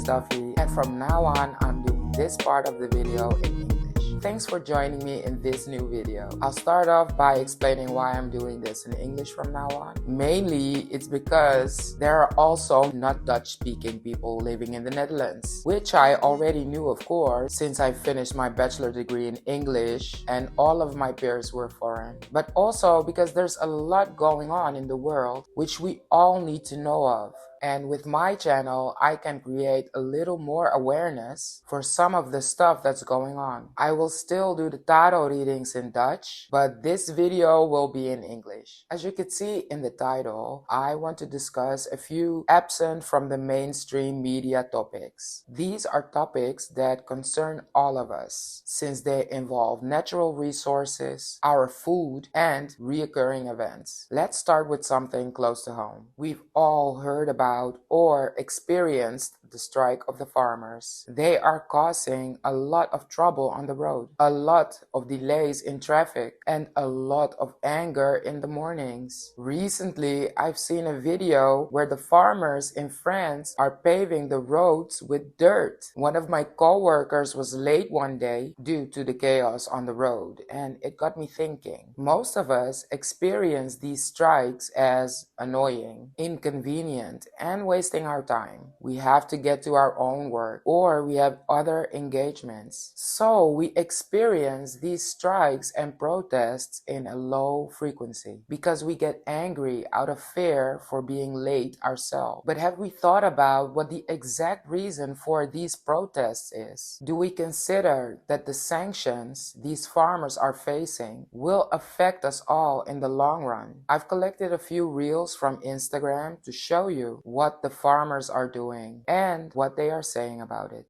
Duffy, and from now on, I'm doing this part of the video in English. Thanks for joining me in this new video. I'll start off by explaining why I'm doing this in English from now on. Mainly, it's because there are also not Dutch-speaking people living in the Netherlands, which I already knew, of course, since I finished my bachelor degree in English and all of my peers were foreign. But also because there's a lot going on in the world which we all need to know of. And with my channel, I can create a little more awareness for some of the stuff that's going on. I will still do the tarot readings in Dutch, but this video will be in English. As you can see in the title, I want to discuss a few absent from the mainstream media topics. These are topics that concern all of us, since they involve natural resources, our food, and reoccurring events. Let's start with something close to home. We've all heard about or experienced the strike of the farmers. They are causing a lot of trouble on the road, a lot of delays in traffic, and a lot of anger in the mornings. Recently, I've seen a video where the farmers in France are paving the roads with dirt. One of my co-workers was late one day due to the chaos on the road, and it got me thinking. Most of us experience these strikes as annoying, inconvenient, and wasting our time. We have to get to our own work, or we have other engagements. So we experience these strikes and protests in a low frequency because we get angry out of fear for being late ourselves. But have we thought about what the exact reason for these protests is? Do we consider that the sanctions these farmers are facing will affect us all in the long run? I've collected a few reels from Instagram to show you what the farmers are doing and what they are saying about it.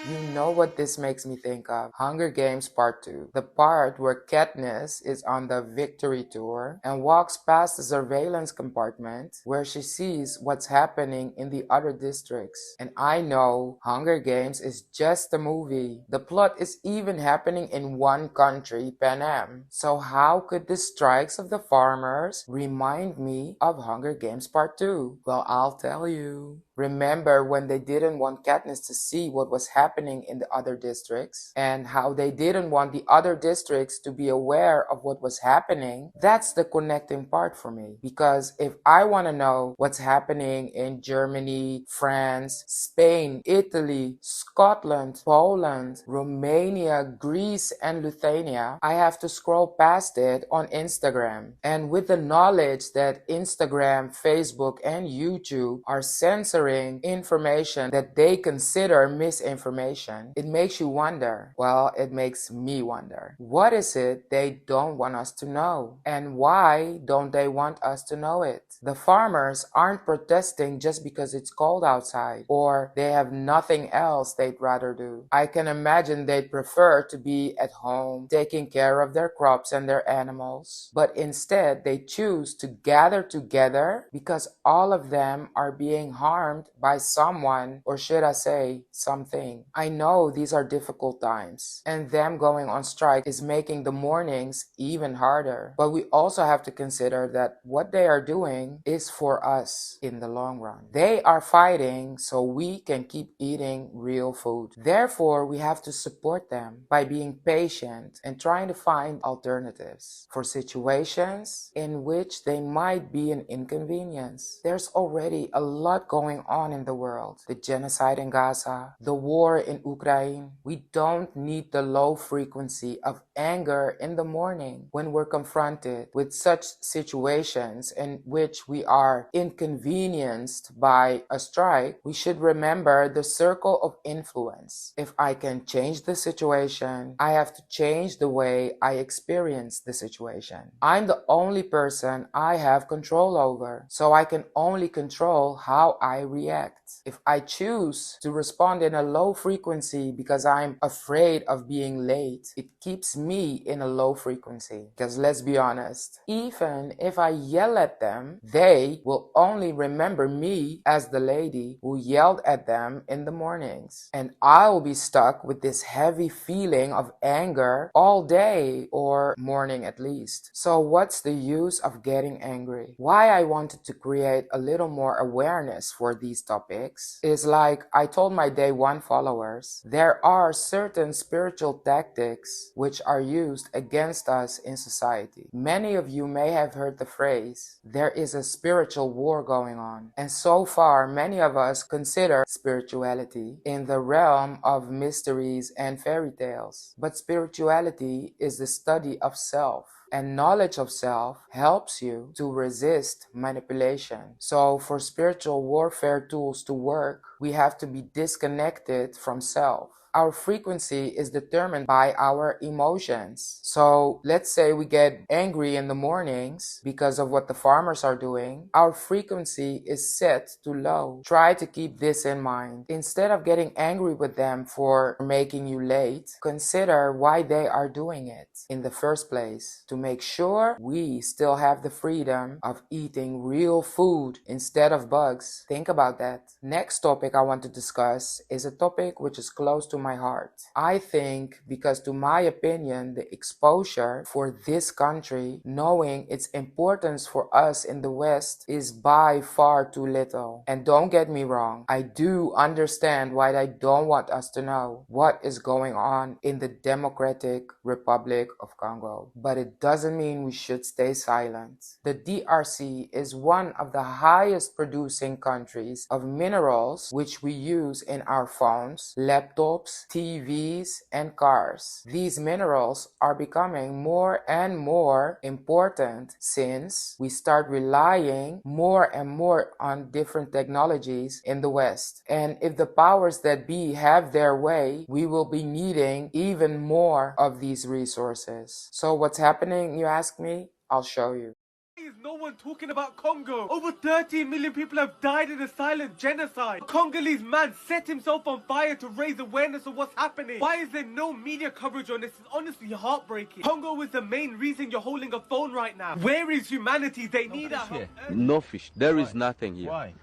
You know what this makes me think of? Hunger Games Part 2. The part where Katniss is on the victory tour and walks past the surveillance compartment where she sees what's happening in the other districts. And I know Hunger Games is just a movie. The plot is even happening in one country, Pan Am. So how could the strikes of the farmers remind me of Hunger Games Part 2? Well, I'll tell you. Remember when they didn't want Katniss to see what was happening in the other districts and how they didn't want the other districts to be aware of what was happening? That's the connecting part for me, because if I want to know what's happening in Germany, France, Spain, Italy, Scotland, Poland, Romania, Greece, and Lithuania, I have to scroll past it on Instagram. And with the knowledge that Instagram, Facebook, and YouTube are censoring information that they consider misinformation, it makes you wonder. Well, it makes me wonder. What is it they don't want us to know? And why don't they want us to know it? The farmers aren't protesting just because it's cold outside or they have nothing else they'd rather do. I can imagine they'd prefer to be at home taking care of their crops and their animals, but instead they choose to gather together because all of them are being harmed by someone, or should I say something. I know these are difficult times, and them going on strike is making the mornings even harder, but we also have to consider that what they are doing is for us in the long run. They are fighting so we can keep eating real food. Therefore, we have to support them by being patient and trying to find alternatives for situations in which they might be an inconvenience. There's already a lot going on in the world. The genocide in Gaza, the war in Ukraine. We don't need the low frequency of anger in the morning when we're confronted with such situations in which we are inconvenienced by a strike. We should remember the circle of influence. If I can change the situation, I have to change the way I experience the situation. I'm the only person I have control over, so I can only control how I react. If I choose to respond in a low frequency because I'm afraid of being late, it keeps me in a low frequency. Because let's be honest, even if I yell at them, they will only remember me as the lady who yelled at them in the mornings. And I'll be stuck with this heavy feeling of anger all day or morning at least. So what's the use of getting angry? Why I wanted to create a little more awareness for these topics is like I told my day one followers, there are certain spiritual tactics which are used against us in society. Many of you may have heard the phrase, there is a spiritual war going on. And so far, many of us consider spirituality in the realm of mysteries and fairy tales. But spirituality is the study of self. And knowledge of self helps you to resist manipulation. So for spiritual warfare tools to work, we have to be disconnected from self. Our frequency is determined by our emotions. So let's say we get angry in the mornings because of what the farmers are doing. Our frequency is set to low. Try to keep this in mind. Instead of getting angry with them for making you late, consider why they are doing it in the first place, to make sure we still have the freedom of eating real food instead of bugs. Think about that. Next topic I want to discuss is a topic which is close to my heart. I think because to my opinion, the exposure for this country, knowing its importance for us in the West, is by far too little. And don't get me wrong, I do understand why they don't want us to know what is going on in the Democratic Republic of Congo. But it doesn't mean we should stay silent. The DRC is one of the highest producing countries of minerals which we use in our phones, laptops, TVs, and cars. These minerals are becoming more and more important since we start relying more and more on different technologies in the West. And if the powers that be have their way, we will be needing even more of these resources. So what's happening, you ask me? I'll show you. Why is no one talking about Congo? Over 13 million people have died in a silent genocide. A Congolese man set himself on fire to raise awareness of what's happening. Why is there no media coverage on this? It's honestly heartbreaking. Congo is the main reason you're holding a phone right now. Where is humanity? They need our help. No fish. There is nothing here. Why?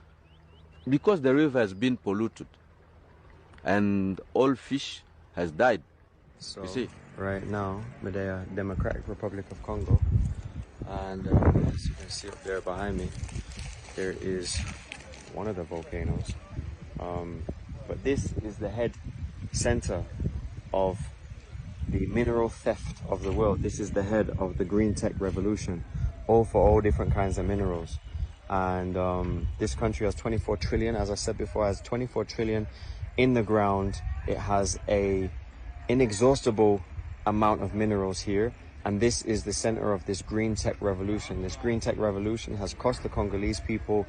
Because the river has been polluted and all fish has died. So You see? right now, Medea, Democratic Republic of Congo, and as you can see up there behind me, there is one of the volcanoes. But this is the head center of the mineral theft of the world. This is the head of the green tech revolution, all for all different kinds of minerals. And this country has 24 trillion, as I said before, has 24 trillion in the ground. It has a inexhaustible amount of minerals here, and this is the center of this green tech revolution. This green tech revolution has cost the Congolese people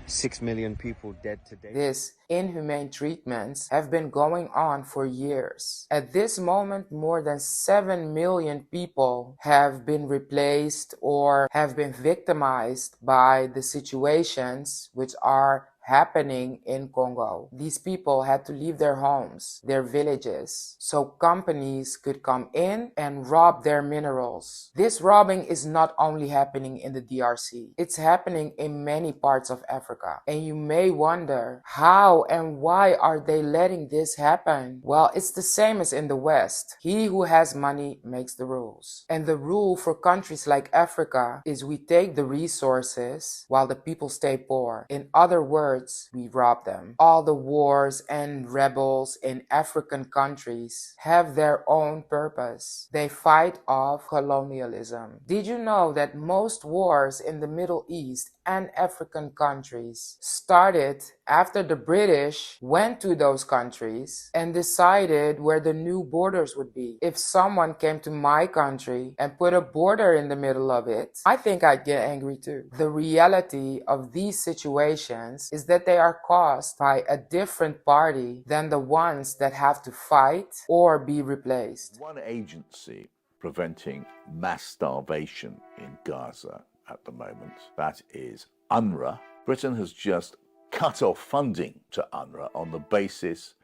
6 million people dead today. These inhumane treatments have been going on for years. At this moment, more than 7 million people have been replaced or have been victimized by the situations which are happening in Congo. These people had to leave their homes, their villages, so companies could come in and rob their minerals. This robbing is not only happening in the DRC, it's happening in many parts of Africa. And you may wonder, how and why are they letting this happen? Well, it's the same as in the West. He who has money makes the rules. And the rule for countries like Africa is we take the resources while the people stay poor. In other words, we rob them. All the wars and rebels in African countries have their own purpose. They fight off colonialism. Did you know that most wars in the Middle East and African countries started after the British went to those countries and decided where the new borders would be? If someone came to my country and put a border in the middle of it, I think I'd get angry too. The reality of these situations is that they are caused by a different party than the ones that have to fight or be replaced. One agency preventing mass starvation in Gaza at the moment, that is UNRWA. Britain has just cut off funding to UNRWA on the basis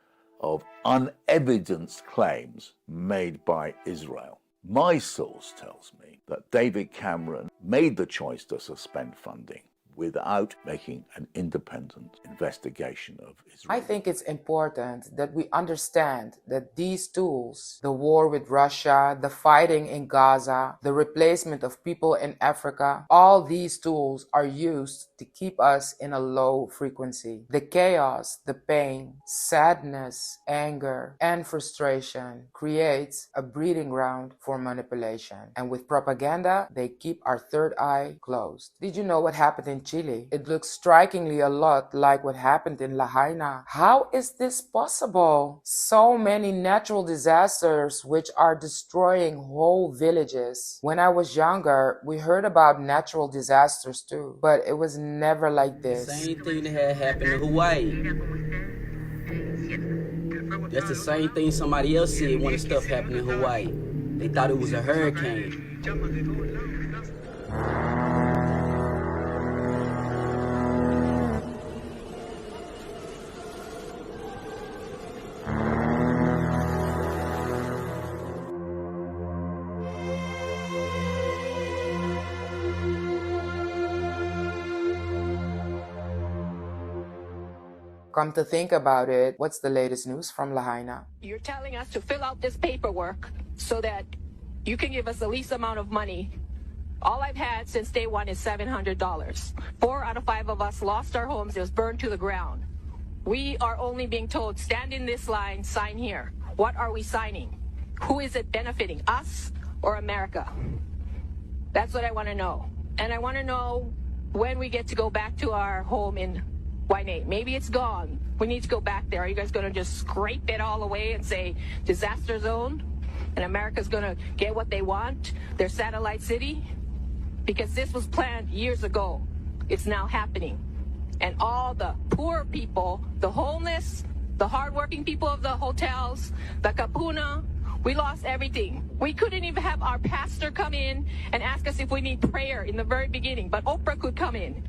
of unevidenced claims made by Israel. My source tells me that David Cameron made the choice to suspend funding without making an independent investigation of Israel. I think it's important that we understand that these tools, the war with Russia, the fighting in Gaza, the replacement of people in Africa, all these tools are used to keep us in a low frequency. The chaos, the pain, sadness, anger, and frustration creates a breeding ground for manipulation. And with propaganda, they keep our third eye closed. Did you know what happened in Chile? It looks strikingly a lot like what happened in Lahaina. How is this possible? So many natural disasters which are destroying whole villages. When I was younger, we heard about natural disasters too, but it was never like this. Same thing that had happened in Hawaii. That's the same thing somebody else said when the stuff happened in Hawaii. They thought it was a hurricane. Come to think about it, what's the latest news from Lahaina? You're telling us to fill out this paperwork so that you can give us the least amount of money. All I've had since day one is $700. 4 out of 5 of us lost our homes. It was burned to the ground. We are only being told, stand in this line, sign here. What are we signing? Who is it benefiting, us or America? That's what I want to know. And I want to know when we get to go back to our home in Wainea. Maybe it's gone. We need to go back there. Are you guys going to just scrape it all away and say disaster zone? And America's going to get what they want, their satellite city? Because this was planned years ago. It's now happening. And all the poor people, the homeless, the hardworking people of the hotels, the kapuna, we lost everything. We couldn't even have our pastor come in and ask us if we need prayer in the very beginning, but Oprah could come in.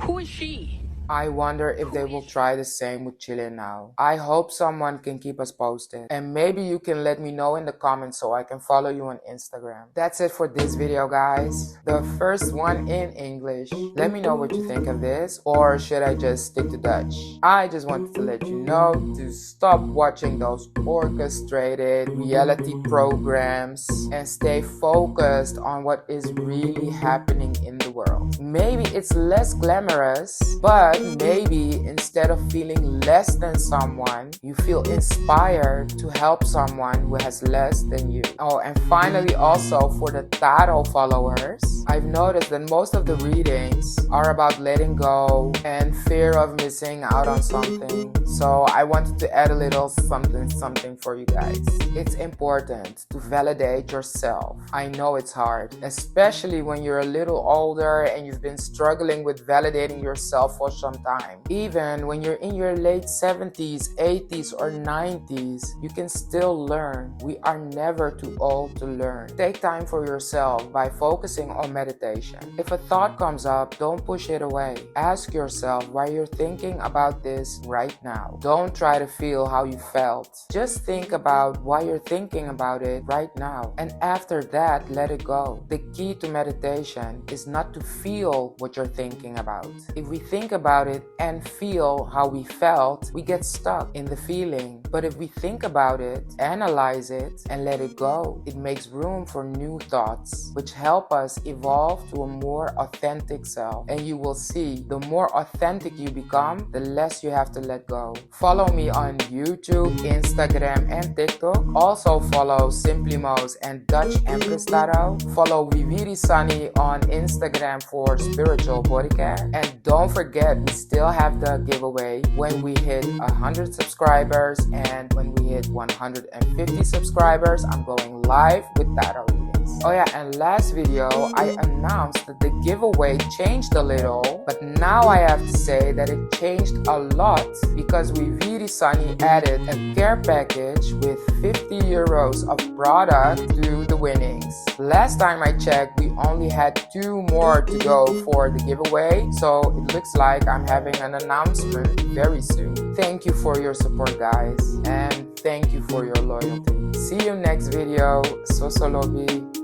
Who is she? I wonder if they will try the same with Chile now. I hope someone can keep us posted. And maybe you can let me know in the comments so I can follow you on Instagram. That's it for this video, guys. The first one in English. Let me know what you think of this, or should I just stick to Dutch? I just wanted to let you know to stop watching those orchestrated reality programs and stay focused on what is really happening in the world. Maybe it's less glamorous, but maybe instead of feeling less than someone, you feel inspired to help someone who has less than you. Oh, and finally, also for the tarot followers, I've noticed that most of the readings are about letting go and fear of missing out on something. So I wanted to add a little something for you guys. It's important to validate yourself. I know it's hard, especially when you're a little older and you've been struggling with validating yourself for some time. Even when you're in your late 70s, 80s, or 90s, you can still learn. We are never too old to learn. Take time for yourself by focusing on meditation. If a thought comes up, don't push it away. Ask yourself why you're thinking about this right now. Don't try to feel how you felt. Just think about why you're thinking about it right now. And after that, let it go. The key to meditation is not to feel what you're thinking about. If we think about it and feel how we felt, we get stuck in the feeling. But if we think about it, analyze it, and let it go, it makes room for new thoughts, which help us evolve to a more authentic self. And you will see, the more authentic you become, the less you have to let go. Follow me on YouTube, Instagram, and TikTok. Also follow Simply Mos and Dutch Empress Tarot. Follow Viviri Sunny on Instagram for spiritual body care. And don't forget, we still have the giveaway when we hit 100 subscribers, and when we hit 150 subscribers, I'm going live with tarot readings. Oh yeah, and last video I announced that the giveaway changed a little, but now I have to say that it changed a lot because Viviri Sunny added a care package with 50 euros of product to the winnings. Last time I checked, we only had 2 more to go for the giveaway, so it looks like I'm having an announcement very soon. Thank you for your support, guys, and thank you for your loyalty. See you next video. Soso Lobi.